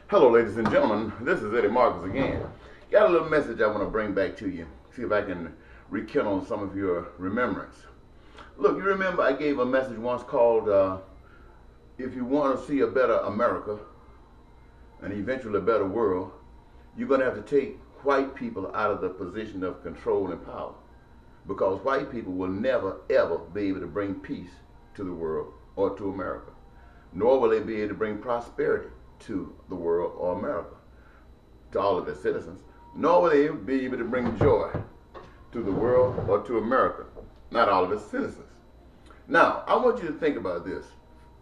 Hello, ladies and gentlemen. This is Eddie Marcus again. Got a little message I want to bring back to you. See if I can rekindle some of your remembrance. Look, you remember I gave a message once called, if you want to see a better America and eventually a better world, you're going to have to take white people out of the position of control and power. Because white people will never, ever be able to bring peace to the world or to America. Nor will they be able to bring prosperity to the world or America, to all of its citizens. Nor will they be able to bring joy to the world or to America, not all of its citizens. Now, I want you to think about this.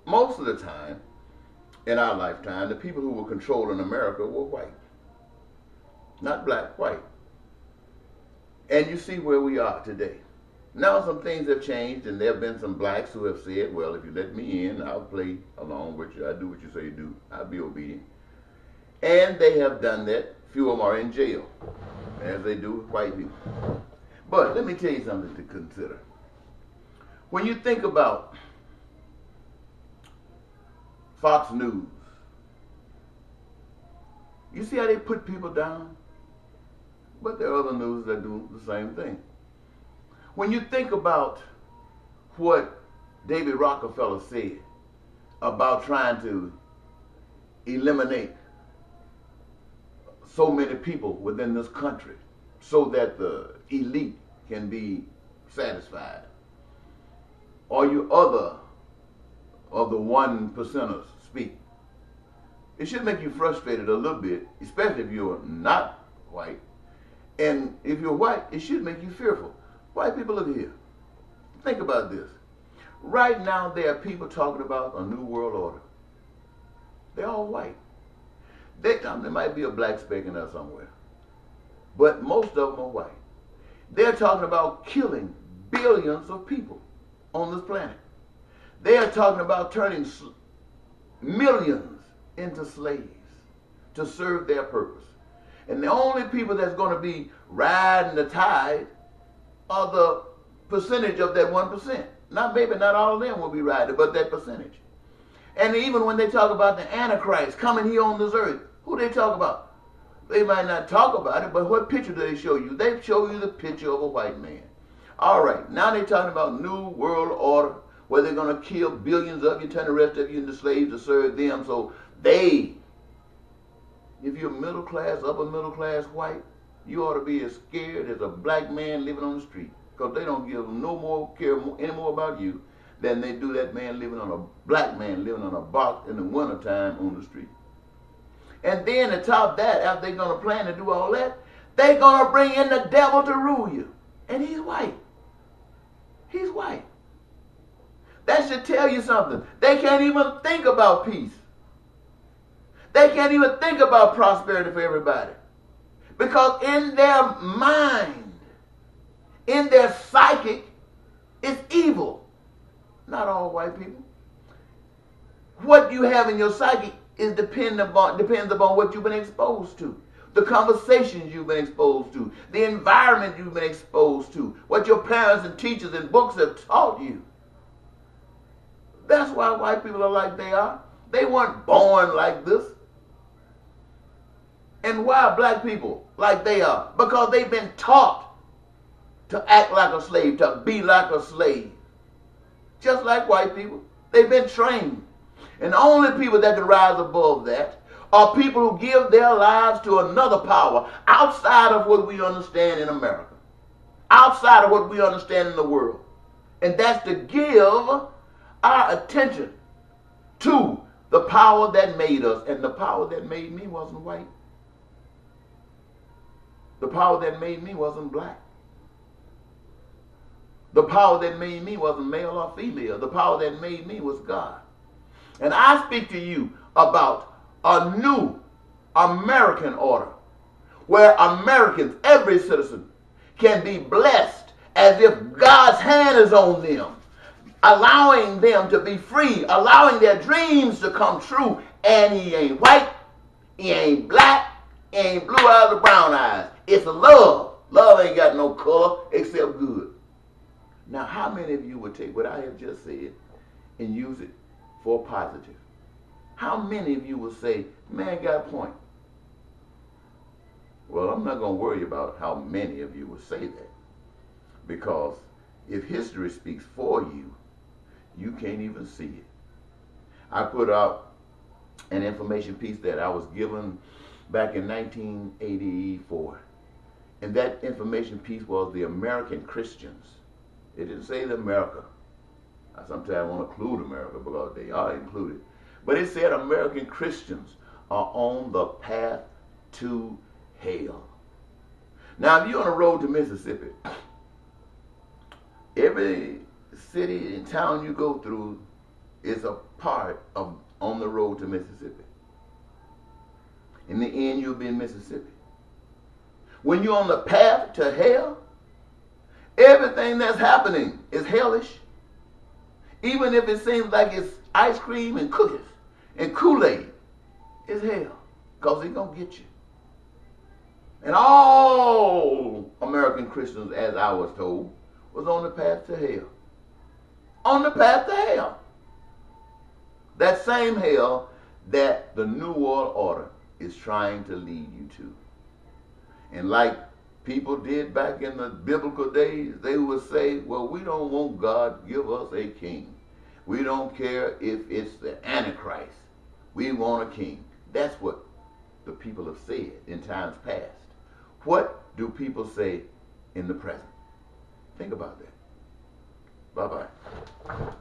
Most of the time, in our lifetime, the people who were controlling America were white. Not black, white. And you see where we are today. Now some things have changed, and there have been some blacks who have said, well, if you let me in, I'll play along with you. I'll do what you say you do. I'll be obedient. And they have done that. Few of them are in jail, as they do with white people. But let me tell you something to consider. When you think about Fox News, you see how they put people down? But there are other news that do the same thing. When you think about what David Rockefeller said about trying to eliminate so many people within this country so that the elite can be satisfied, or you other of the 1%ers speak, it should make you frustrated a little bit, especially if you're not white. And if you're white, it should make you fearful. White people, look here. Think about this. Right now, there are people talking about a new world order. They're all white. There might be a black speck in there somewhere. But most of them are white. They're talking about killing billions of people on this planet. They are talking about turning millions into slaves to serve their purpose. And the only people that's going to be riding the tide are the percentage of that 1%. Maybe not all of them will be riding, but that percentage. And even when they talk about the Antichrist coming here on this earth, who they talk about? They might not talk about it, but what picture do they show you? They show you the picture of a white man. All right, now they're talking about new world order, where they're going to kill billions of you, turn the rest of you into slaves to serve them. So they, if you're middle class, upper middle class white, you ought to be as scared as a black man living on the street, because they don't give no more care any more about you than they do that man living on a black man living on a box in the wintertime on the street. And then to top that, after they're going to plan to do all that, they're going to bring in the devil to rule you. And he's white. He's white. That should tell you something. They can't even think about peace. They can't even think about prosperity for everybody. Because in their mind, in their psychic, it's evil. Not all white people. What you have in your psychic is depends upon what you've been exposed to. The conversations you've been exposed to. The environment you've been exposed to. What your parents and teachers and books have taught you. That's why white people are like they are. They weren't born like this. And why are black people like they are? Because they've been taught to act like a slave, to be like a slave. Just like white people. They've been trained. And the only people that can rise above that are people who give their lives to another power outside of what we understand in America. Outside of what we understand in the world. And that's to give our attention to the power that made us. And the power that made me wasn't white. The power that made me wasn't black. The power that made me wasn't male or female. The power that made me was God. And I speak to you about a new American order where Americans, every citizen, can be blessed as if God's hand is on them, allowing them to be free, allowing their dreams to come true. And he ain't white, he ain't black, he ain't blue eyes or brown eyes. It's a love. Love ain't got no color except good. Now, how many of you would take what I have just said and use it for positive? How many of you will say, man got a point? Well, I'm not going to worry about how many of you will say that, because if history speaks for you, you can't even see it. I put out an information piece that I was given back in 1984. And that information piece was the American Christians. It didn't say the America. I sometimes want to include America because they are included. But it said American Christians are on the path to hell. Now, if you're on the road to Mississippi, every city and town you go through is a part of on the road to Mississippi. In the end, you'll be in Mississippi. When you're on the path to hell, everything that's happening is hellish. Even if it seems like it's ice cream and cookies and Kool-Aid, it's hell, because it's going to get you. And all American Christians, as I was told, was on the path to hell. On the path to hell. That same hell that the New World Order is trying to lead you to. And like people did back in the biblical days, they would say, well, we don't want God to give us a king. We don't care if it's the Antichrist. We want a king. That's what the people have said in times past. What do people say in the present? Think about that. Bye-bye.